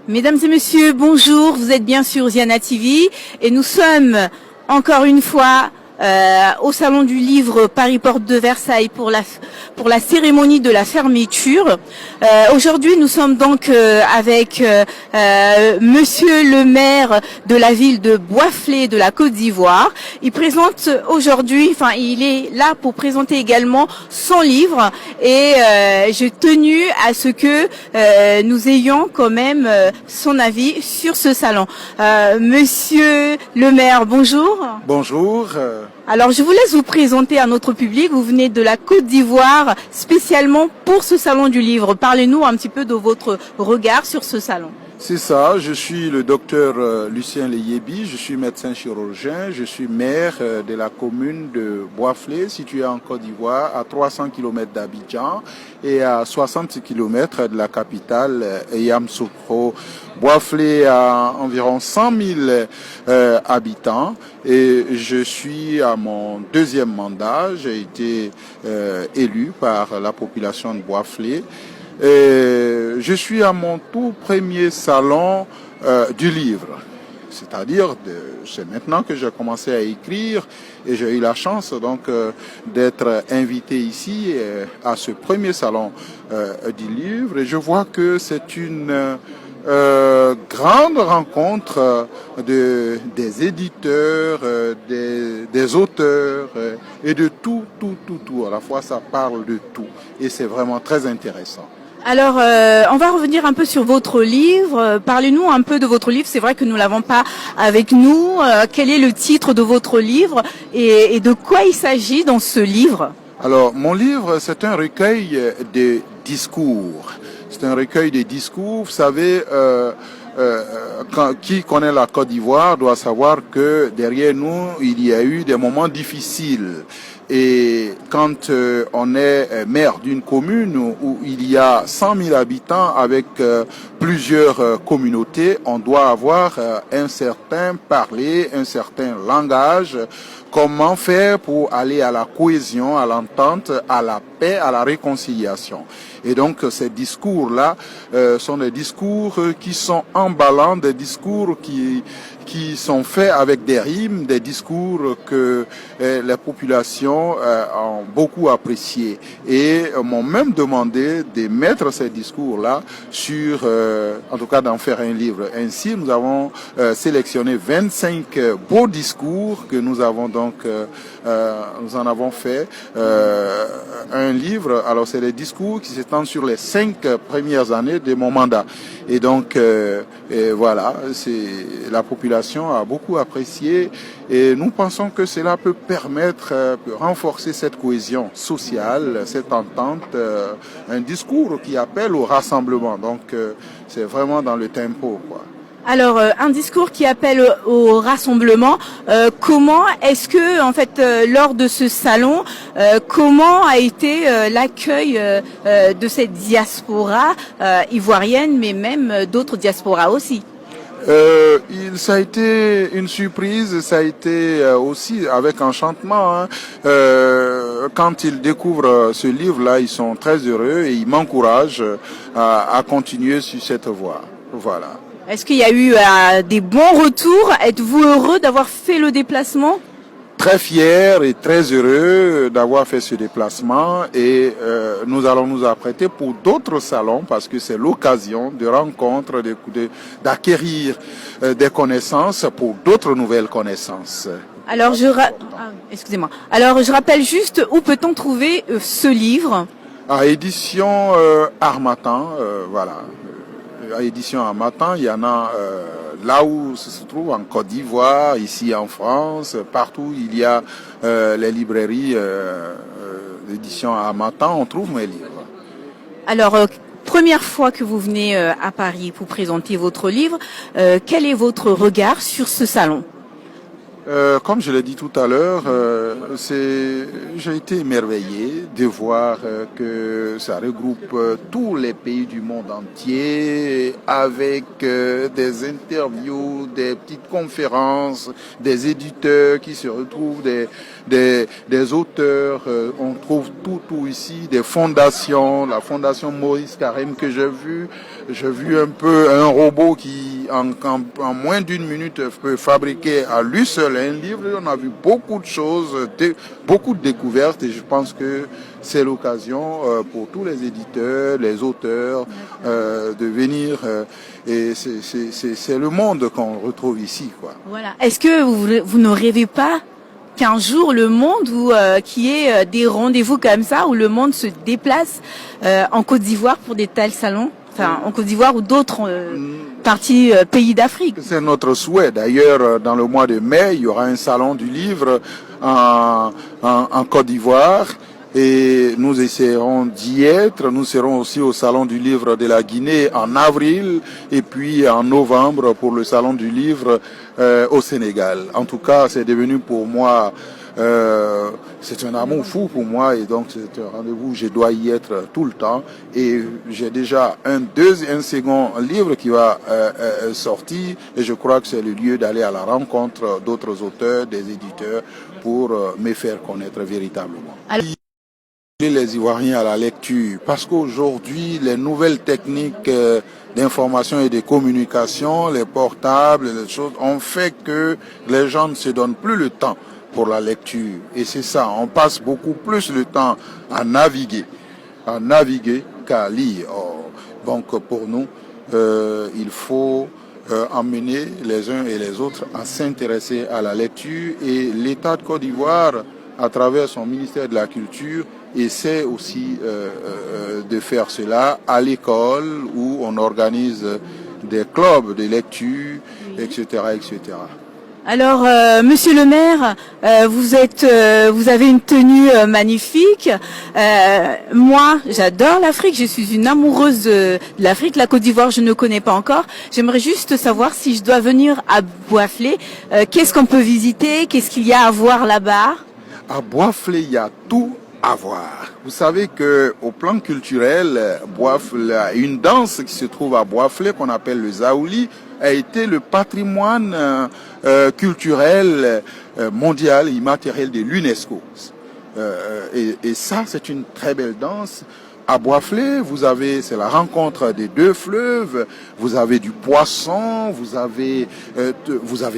Mesdames et messieurs, bonjour, vous êtes bien sur Ziana TV et nous sommes encore une fois au Salon du Livre Paris Porte de Versailles pour la cérémonie de la fermeture. Aujourd'hui, nous sommes donc avec Monsieur le maire de la ville de Boisflé de la Côte d'Ivoire. Il présente aujourd'hui, il est là pour présenter également son livre et j'ai tenu à ce que nous ayons quand même son avis sur ce salon. Monsieur le maire, bonjour. Bonjour. Alors, je vous laisse vous présenter à notre public. Vous venez de la Côte d'Ivoire spécialement pour ce salon du livre. Parlez-nous un petit peu de votre regard sur ce salon. C'est ça, je suis le docteur Lucien Leyebi, je suis médecin chirurgien, je suis maire de la commune de Boisflé, située en Côte d'Ivoire, à 300 km d'Abidjan et à 60 km de la capitale Yamoussoukro. Boisflé a environ 100 000 habitants et je suis à mon deuxième mandat. J'ai été élu par la population de Boisflé. Je suis à mon tout premier salon du livre. C'est-à-dire, c'est maintenant que j'ai commencé à écrire et j'ai eu la chance donc d'être invité ici à ce premier salon du livre. Et je vois que c'est une grande rencontre des éditeurs, des auteurs et de tout. À la fois, ça parle de tout et c'est vraiment très intéressant. Alors, on va revenir un peu sur votre livre. Parlez-nous un peu de votre livre. C'est vrai que nous l'avons pas avec nous. Quel est le titre de votre livre et de quoi il s'agit dans ce livre? Alors, mon livre, c'est un recueil de discours. C'est un recueil de discours. Vous savez, qui connaît la Côte d'Ivoire doit savoir que derrière nous, il y a eu des moments difficiles. Et quand on est maire d'une commune où il y a 100 000 habitants avec plusieurs communautés, on doit avoir un certain parler, un certain langage. Comment faire pour aller à la cohésion, à l'entente, à la paix, à la réconciliation. Et donc ces discours-là sont des discours qui sont emballants, des discours qui sont faits avec des rimes, des discours que les populations ont beaucoup appréciés et m'ont même demandé de mettre ces discours-là sur, en tout cas d'en faire un livre. Ainsi, nous avons sélectionné 25 beaux discours que nous avons donc, nous en avons fait un livre. Alors c'est les discours qui s'étendent sur les 5 premières années de mon mandat. Et donc, voilà, c'est la population a beaucoup apprécié et nous pensons que cela peut permettre de renforcer cette cohésion sociale, cette entente, un discours qui appelle au rassemblement. Donc c'est vraiment dans le tempo, quoi. Alors, un discours qui appelle au rassemblement. Comment est-ce que, en fait, lors de ce salon, comment a été l'accueil de cette diaspora ivoirienne, mais même d'autres diasporas aussi? Ça a été une surprise, ça a été aussi avec enchantement. Hein. Quand ils découvrent ce livre-là, ils sont très heureux et ils m'encouragent à continuer sur cette voie. Voilà. Est-ce qu'il y a eu des bons retours? Êtes-vous heureux d'avoir fait le déplacement? Très fier et très heureux d'avoir fait ce déplacement et nous allons nous apprêter pour d'autres salons parce que c'est l'occasion de rencontres, d'acquérir des connaissances pour d'autres nouvelles connaissances. Alors excusez-moi. Alors je rappelle juste où peut-on trouver ce livre? À édition Harmattan, voilà. À édition Harmattan, il y en a là où ça se trouve en Côte d'Ivoire, ici en France, partout il y a les librairies d'édition Harmattan, on trouve mes livres. Alors, première fois que vous venez à Paris pour présenter votre livre, quel est votre regard sur ce salon? Comme je l'ai dit tout à l'heure, j'ai été émerveillé de voir que ça regroupe tous les pays du monde entier avec des interviews, des petites conférences, des éditeurs qui se retrouvent, des auteurs. On trouve tout ici, des fondations, la fondation Maurice Carême que j'ai vu. J'ai vu un peu un robot qui, en moins d'une minute, peut fabriquer à lui seul un livre. On a vu beaucoup de choses, beaucoup de découvertes, et je pense que c'est l'occasion pour tous les éditeurs, les auteurs, de venir. Et c'est le monde qu'on retrouve ici, quoi. Voilà. Est-ce que vous ne rêvez pas qu'un jour le monde qui ait des rendez-vous comme ça, où le monde se déplace en Côte d'Ivoire pour des tels salons? Enfin, en Côte d'Ivoire ou d'autres pays d'Afrique. C'est notre souhait. D'ailleurs, dans le mois de mai, il y aura un salon du livre en Côte d'Ivoire et nous essaierons d'y être. Nous serons aussi au salon du livre de la Guinée en avril et puis en novembre pour le salon du livre au Sénégal. En tout cas, c'est devenu pour moi... c'est un amour fou pour moi et donc c'est un rendez-vous, je dois y être tout le temps et j'ai déjà un second livre qui va sortir et je crois que c'est le lieu d'aller à la rencontre d'autres auteurs, des éditeurs pour me faire connaître véritablement. Alors... Les Ivoiriens à la lecture parce qu'aujourd'hui les nouvelles techniques d'information et de communication, les portables, les choses ont fait que les gens ne se donnent plus le temps pour la lecture. Et c'est ça, on passe beaucoup plus le temps à naviguer qu'à lire. Donc pour nous, il faut emmener les uns et les autres à s'intéresser à la lecture et l'État de Côte d'Ivoire, à travers son ministère de la Culture, essaie aussi de faire cela à l'école où on organise des clubs de lecture, etc., etc. Alors, Monsieur le maire, vous avez une tenue magnifique. Moi, j'adore l'Afrique. Je suis une amoureuse de l'Afrique. La Côte d'Ivoire, je ne connais pas encore. J'aimerais juste savoir si je dois venir à Boisflé. Qu'est-ce qu'on peut visiter? Qu'est-ce qu'il y a à voir là-bas? À Boisflé, il y a tout à voir. Vous savez que au plan culturel, Boisflé, une danse qui se trouve à Boisflé qu'on appelle le Zaouli a été le patrimoine culturel mondial immatériel de l'UNESCO. Et ça, c'est une très belle danse. À Boisflé, c'est la rencontre des deux fleuves. Vous avez du poisson, vous avez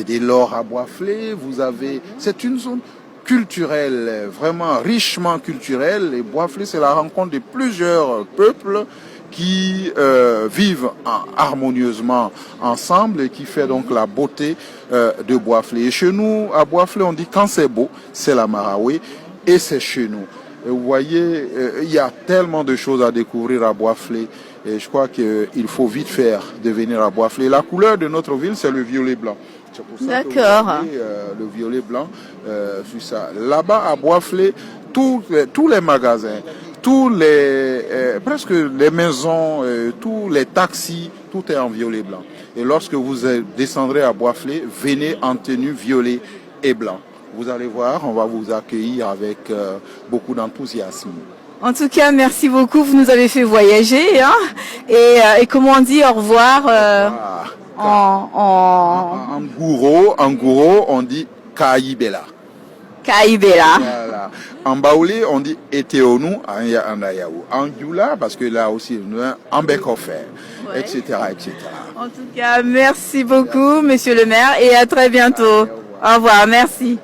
des lors à Boisflé. C'est une zone culturelle, vraiment richement culturelle. Et Boisflé, c'est la rencontre de plusieurs peuples qui vivent harmonieusement ensemble et qui fait donc la beauté de Boisflé. Et chez nous, à Boisflé, on dit quand c'est beau, c'est la Maraoué et c'est chez nous. Et vous voyez, il y a tellement de choses à découvrir à Boisflé et je crois qu'il faut vite faire de venir à Boisflé. La couleur de notre ville, c'est le violet blanc. C'est pour ça que vous voyez, le violet blanc sur ça. Là-bas à Boisflé, tous les magasins, presque les maisons, tous les taxis, tout est en violet blanc. Et lorsque vous descendrez à Boisflé, venez en tenue violet et blanc. Vous allez voir, on va vous accueillir avec beaucoup d'enthousiasme. En tout cas, merci beaucoup. Vous nous avez fait voyager, hein, et comment on dit au revoir en gouro, on dit Kaibela. Kaibela. Voilà. En baoulé, on dit Eteonu Andayaou. En Djoula, parce que là aussi, en Bekofer, etc., etc. En tout cas, merci beaucoup, monsieur le maire, et à très bientôt. Au revoir, merci.